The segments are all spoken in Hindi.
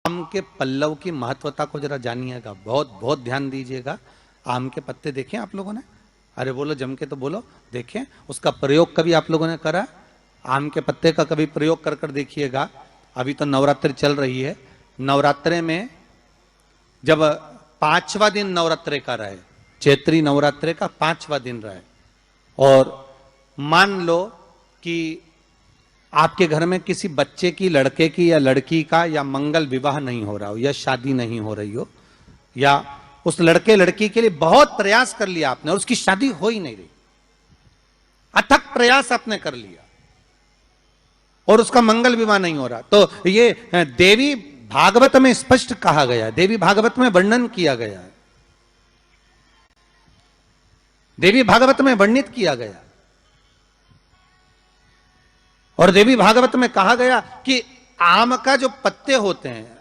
आम के पल्लव की महत्वता को जरा जानिएगा, बहुत बहुत ध्यान दीजिएगा। आम के पत्ते देखें आप लोगों ने? अरे बोलो जम के तो बोलो। देखें उसका प्रयोग कभी आप लोगों ने करा? आम के पत्ते का कभी प्रयोग कर कर देखिएगा। अभी तो नवरात्रि चल रही है, नवरात्रे में जब 5वां दिन नवरात्रे का रहे, चैत्री नवरात्रे का 5वां दिन रहे, और मान लो कि आपके घर में किसी बच्चे की, लड़के की या लड़की का या मंगल विवाह नहीं हो रहा हो, या शादी नहीं हो रही हो, या उस लड़के लड़की के लिए बहुत प्रयास कर लिया आपने और उसकी शादी हो ही नहीं रही, अथक प्रयास आपने कर लिया और उसका मंगल विवाह नहीं हो रहा, तो ये देवी भागवत में स्पष्ट कहा गया, देवी भागवत में वर्णन किया गया है, देवी भागवत में वर्णित किया गया। और देवी भागवत में कहा गया कि आम का जो पत्ते होते हैं,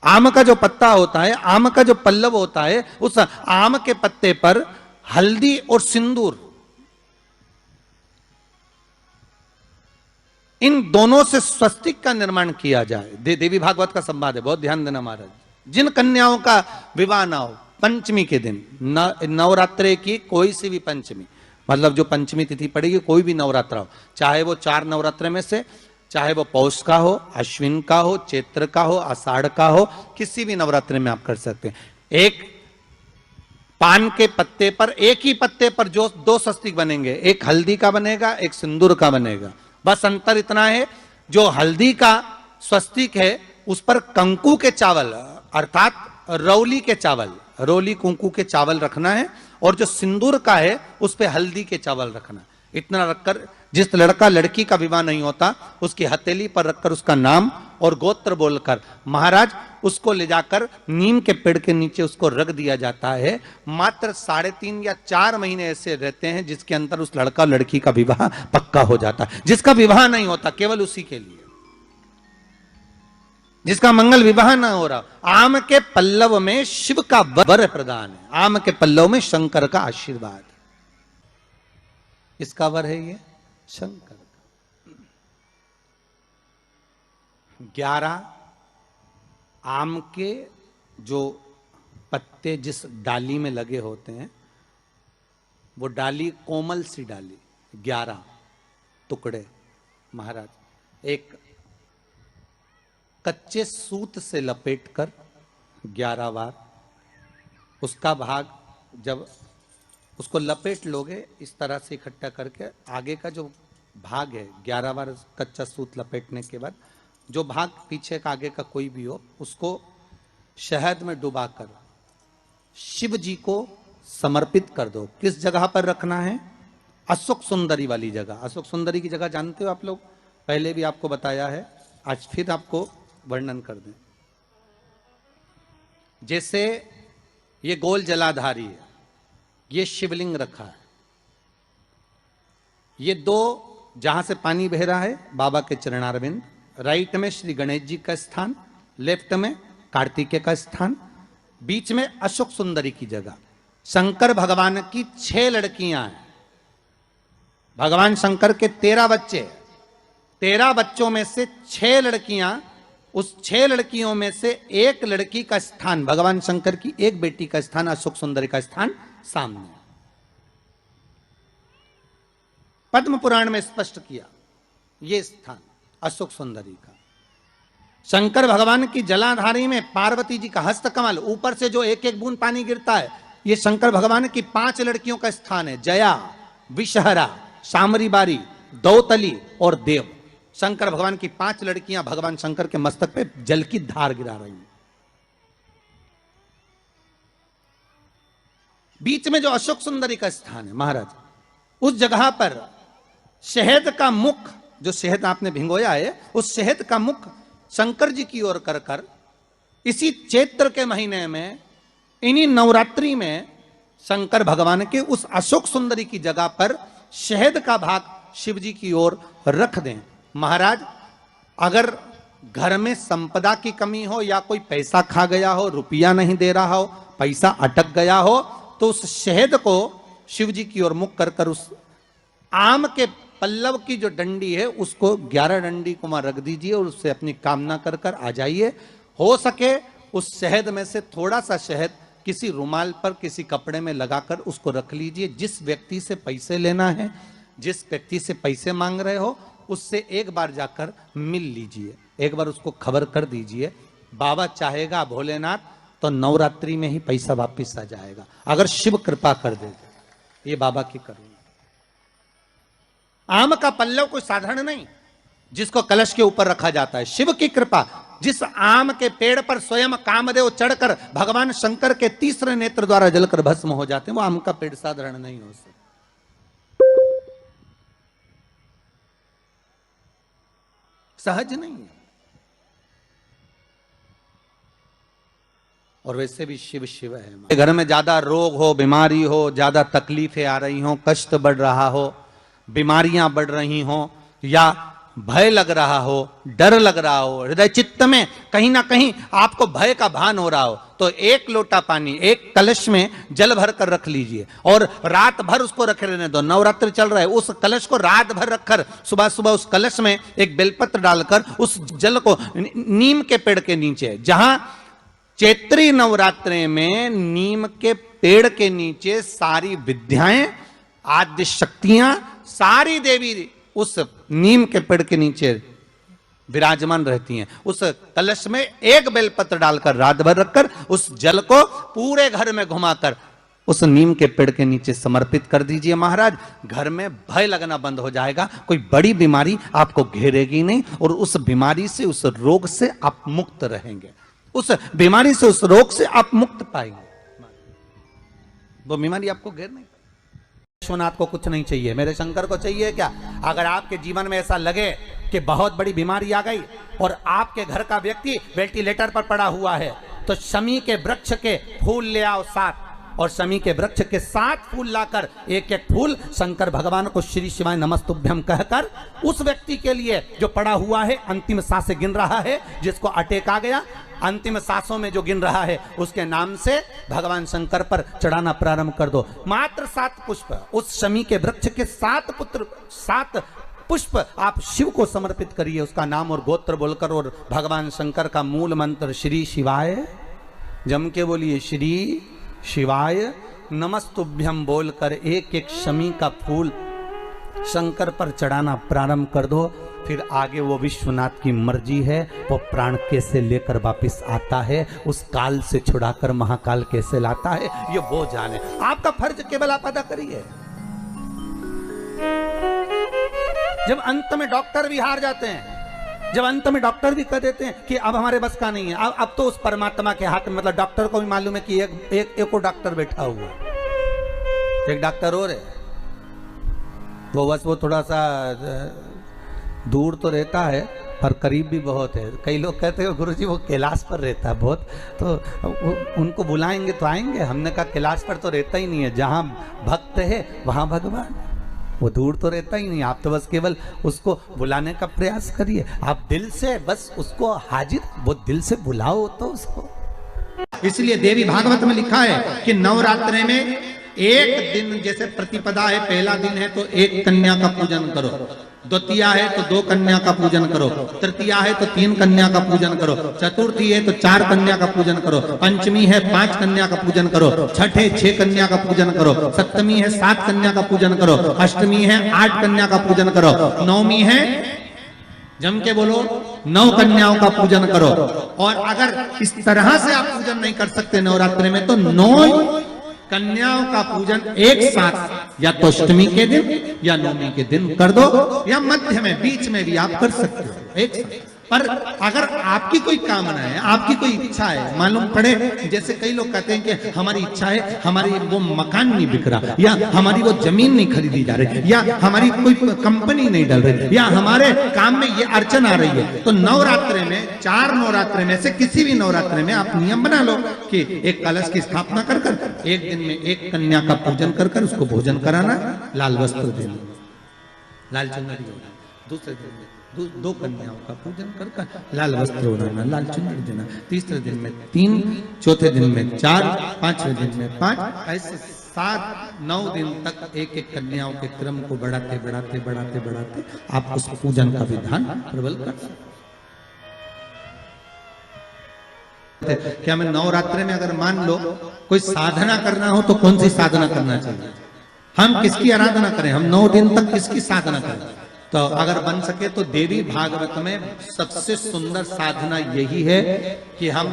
आम का जो पत्ता होता है, आम का जो पल्लव होता है, उस आम के पत्ते पर हल्दी और सिंदूर, इन दोनों से स्वस्तिक का निर्माण किया जाए। देवी भागवत का संवाद है, बहुत ध्यान देना महाराज। जिन कन्याओं का विवाह ना हो पंचमी के दिन, नवरात्रे की कोई सी भी पंचमी, मतलब जो पंचमी तिथि पड़ेगी, कोई भी नवरात्रा हो, चाहे वो 4 नवरात्रे में से, चाहे वो पौष का हो, अश्विन का हो, चैत्र का हो, आषाढ़ का हो, किसी भी नवरात्रे में आप कर सकते हैं। एक पान के पत्ते पर, एक ही पत्ते पर जो 2 स्वस्तिक बनेंगे, एक हल्दी का बनेगा, एक सिंदूर का बनेगा। बस अंतर इतना है, जो हल्दी का स्वस्तिक है उस पर कंकु के चावल, अर्थात रौली के चावल, रोली कुंकू के चावल रखना है, और जो सिंदूर का है उस पे हल्दी के चावल रखना। इतना रखकर जिस लड़का लड़की का विवाह नहीं होता उसकी हथेली पर रखकर उसका नाम और गोत्र बोलकर महाराज उसको ले जाकर नीम के पेड़ के नीचे उसको रख दिया जाता है। मात्र 3.5 या 4 महीने ऐसे रहते हैं जिसके अंदर उस लड़का लड़की का विवाह पक्का हो जाता है। जिसका विवाह नहीं होता केवल उसी के लिए, जिसका मंगल विवाह ना हो रहा, आम के पल्लव में शिव का वर प्रदान है, आम के पल्लव में शंकर का आशीर्वाद। इसका वर है ये शंकर का। 11 आम के जो पत्ते जिस डाली में लगे होते हैं, वो डाली कोमल सी डाली, 11 टुकड़े महाराज एक कच्चे सूत से लपेटकर 11 बार उसका भाग, जब उसको लपेट लोगे इस तरह से इकट्ठा करके, आगे का जो भाग है 11 बार कच्चा सूत लपेटने के बाद जो भाग पीछे का आगे का कोई भी हो, उसको शहद में डुबाकर शिव जी को समर्पित कर दो। किस जगह पर रखना है? अशोक सुंदरी वाली जगह। अशोक सुंदरी की जगह जानते हो आप लोग, पहले भी आपको बताया है, आज फिर आपको वर्णन कर दें। जैसे ये गोल जलाधारी है, ये शिवलिंग रखा है, ये 2 जहां से पानी बह रहा है बाबा के चरणारविंद, राइट में श्री गणेश जी का स्थान, लेफ्ट में कार्तिकेय का स्थान, बीच में अशोक सुंदरी की जगह। शंकर भगवान की 6 लड़कियां हैं। भगवान शंकर के 13 बच्चे, 13 बच्चों में से 6 लड़कियां, उस 6 लड़कियों में से एक लड़की का स्थान, भगवान शंकर की एक बेटी का स्थान, अशोक सुंदरी का स्थान सामने। पद्म पुराण में स्पष्ट किया ये स्थान अशोक सुंदरी का। शंकर भगवान की जलाधारी में पार्वती जी का हस्तकमल, ऊपर से जो एक एक बूंद पानी गिरता है, ये शंकर भगवान की 5 लड़कियों का स्थान है, जया, विषहरा, सामरी बारी, दौतली और देव। शंकर भगवान की 5 लड़कियां भगवान शंकर के मस्तक पे जल की धार गिरा रही हैं। बीच में जो अशोक सुंदरी का स्थान है महाराज, उस जगह पर शहद का मुख, जो शहद आपने भिंगोया है, उस शहद का मुख शंकर जी की ओर कर कर इसी चैत्र के महीने में, इन्हीं नवरात्रि में शंकर भगवान के उस अशोक सुंदरी की जगह पर शहद का भाग शिव जी की ओर रख दें। महाराज अगर घर में संपदा की कमी हो या कोई पैसा खा गया हो, रुपया नहीं दे रहा हो, पैसा अटक गया हो, तो उस शहद को शिव जी की ओर मुख कर कर उस आम के पल्लव की जो डंडी है उसको 11 डंडी को वहां रख दीजिए और उससे अपनी कामना कर कर आ जाइए। हो सके उस शहद में से थोड़ा सा शहद किसी रुमाल पर किसी कपड़े में लगाकर उसको रख लीजिए। जिस व्यक्ति से पैसे लेना है, जिस व्यक्ति से पैसे मांग रहे हो, उससे एक बार जाकर मिल लीजिए, एक बार उसको खबर कर दीजिए। बाबा चाहेगा भोलेनाथ तो नवरात्रि में ही पैसा वापिस आ जाएगा, अगर शिव कृपा कर दे। ये बाबा की करुणा। आम का पल्लव कोई साधारण नहीं जिसको कलश के ऊपर रखा जाता है, शिव की कृपा। जिस आम के पेड़ पर स्वयं कामदेव चढ़कर भगवान शंकर के तीसरे नेत्र द्वारा जलकर भस्म हो जाते हैं, वो आम का पेड़ साधारण नहीं हो सकता। सहज नहीं है। और वैसे भी शिव शिव है। घर में ज्यादा रोग हो, बीमारी हो, ज्यादा तकलीफें आ रही हो, कष्ट बढ़ रहा हो, बीमारियां बढ़ रही हो, या भय लग रहा हो, डर लग रहा हो, हृदय चित्त में कहीं ना कहीं आपको भय का भान हो रहा हो, तो एक लोटा पानी एक कलश में जल भर कर रख लीजिए और रात भर उसको रखे रहने दो। नवरात्र चल रहा है, उस कलश को रात भर रखकर सुबह सुबह उस कलश में एक बेलपत्र डालकर उस जल को नीम के पेड़ के नीचे, जहां चैत्री नवरात्रि में नीम के पेड़ के नीचे सारी विद्याएं, आद्य शक्तियां, सारी देवी उस नीम के पेड़ के नीचे विराजमान रहती हैं। उस कलश में एक बेलपत्र डालकर रात भर रखकर उस जल को पूरे घर में घुमाकर उस नीम के पेड़ के नीचे समर्पित कर दीजिए महाराज। घर में भय लगना बंद हो जाएगा, कोई बड़ी बीमारी आपको घेरेगी नहीं और उस बीमारी से, उस रोग से आप मुक्त रहेंगे। उस बीमारी से, उस रोग से आप मुक्त पाएंगे। वो बीमारी आपको घेर नहीं। विश्वनाथ को कुछ नहीं चाहिए, मेरे शंकर को चाहिए क्या? अगर आपके जीवन में ऐसा लगे कि बहुत बड़ी बीमारी आ गई और आपके घर का व्यक्ति वेंटिलेटर पर पड़ा हुआ है, तो शमी के वृक्ष के फूल ले आओ 7, और शमी के वृक्ष के 7 फूल लाकर एक एक फूल शंकर भगवान को श्री शिवाय नमस्तुभ्यम कहकर उस व्यक्ति के लिए जो पड़ा हुआ है, अंतिम सांसें गिन रहा है, जिसको अटैक आ गया, अंतिम सांसों में जो गिन रहा है, उसके नाम से भगवान शंकर पर चढ़ाना प्रारंभ कर दो। मात्र 7 पुष्प, उस शमी के वृक्ष के 7 पुष्प आप शिव को समर्पित करिए, उसका नाम और गोत्र बोलकर, और भगवान शंकर का मूल मंत्र श्री शिवाय, जम के बोलिए श्री शिवाय नमस्तुभ्यम बोलकर एक एक शमी का फूल शंकर पर चढ़ाना प्रारंभ कर दो। फिर आगे वो विश्वनाथ की मर्जी है, वो प्राण कैसे लेकर वापिस आता है, उस काल से छुड़ाकर महाकाल कैसे लाता है, ये वो जाने। आपका फर्ज केवल आप अदा करिए। जब अंत में डॉक्टर भी हार जाते हैं, जब अंत में डॉक्टर भी कह देते हैं कि अब हमारे बस का नहीं है, अब तो उस परमात्मा के हाथ में, मतलब डॉक्टर को भी मालूम है कि एक और डॉक्टर बैठा हुआ, एक डॉक्टर और है, वो बस वो थोड़ा सा दूर तो रहता है पर करीब भी बहुत है। कई लोग कहते हैं गुरुजी वो कैलाश पर रहता है बहुत, तो उनको बुलाएंगे तो आएंगे। हमने कहा कैलाश पर तो रहता ही नहीं है, जहाँ भक्त है वहाँ भगवान, वो दूर तो रहता ही नहीं। आप तो बस केवल उसको बुलाने का प्रयास करिए, आप दिल से बस उसको हाजिर, वो दिल से बुलाओ तो उसको। इसलिए देवी भागवत में लिखा है कि नवरात्रि में एक दिन, जैसे प्रतिपदा है, पहला दिन है तो एक कन्या का पूजन करो, द्वितीया है तो 2 कन्या का पूजन करो, तृतीया है तो 3 कन्या का पूजन करो, चतुर्थी है तो 4 कन्या का पूजन करो, पंचमी है 5 कन्या का पूजन करो, छठ है 6 कन्या का पूजन करो, सप्तमी है 7 कन्या का पूजन करो, अष्टमी है 8 कन्या का पूजन करो, नवमी है, जम के बोलो, 9 कन्याओं का पूजन करो। और अगर इस तरह से आप पूजन नहीं कर सकते नवरात्रि में, तो 9 कन्याओं का पूजन एक साथ, या तो अष्टमी के दिन या नवमी के दिन कर दो, या मध्य में, बीच में भी आप कर सकते हो एक साथ। पर अगर आपकी कोई कामना है, आपकी कोई इच्छा है, मालूम पड़े, जैसे कई लोग कहते हैं कि हमारी इच्छा है, हमारी वो मकान नहीं बिक रहा, या हमारी वो जमीन नहीं खरीदी जा रही, या हमारी कोई कंपनी नहीं डल रही, या हमारे काम में ये अड़चन आ रही है, तो नवरात्रि में, 4 नवरात्रि में से किसी भी नवरात्रि में आप नियम बना लो कि एक कलश की स्थापना कर कर एक दिन में एक कन्या का पूजन कर कर उसको भोजन कराना, लाल वस्त्र देना, लाल चुनरी देना, दूसरे दिन में 2 कन्याओं का पूजन कर लाल वस्त्र ओढ़ाना, लाल चुनरी देना, तीसरे दिन में 3, चौथे दिन में 4, 5वें दिन में 5, ऐसे 9 दिन तक एक एक कन्याओं के क्रम को बढ़ाते बढ़ाते बढ़ाते बढ़ाते आप उस पूजन का विधान प्रबल कर सकते। क्या हमें नवरात्रि में अगर मान लो कोई साधना करना हो तो कौन सी साधना करना चाहिए? हम किसकी आराधना करें? हम 9 दिन तक किसकी साधना करें? तो अगर बन सके तो देवी भागवत में सबसे सुंदर साधना यही है कि हम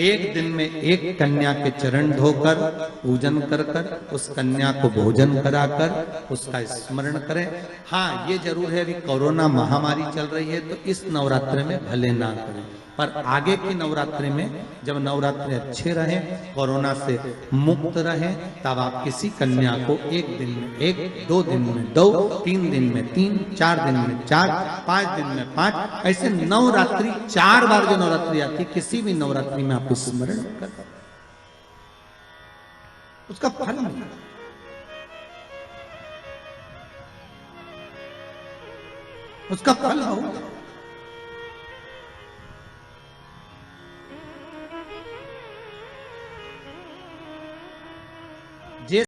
एक दिन में एक कन्या के चरण धोकर पूजन कर कर उस कन्या को भोजन कराकर उसका स्मरण करें। हाँ, ये जरूर है अभी कोरोना महामारी चल रही है तो इस नवरात्रि में भले ना करें, पर आगे की नवरात्रि में जब नवरात्रि अच्छे रहे, कोरोना से मुक्त रहे, तब आप किसी कन्या को एक दिन में 1, 2 दिन में 2, 3 दिन में 3, 4 दिन में 4, 5 दिन में 5, ऐसे नवरात्रि 4 बार जो नवरात्रि आती, किसी भी नवरात्रि में आप स्मरण कर उसका फल मिलेगा। उसका फल होगा।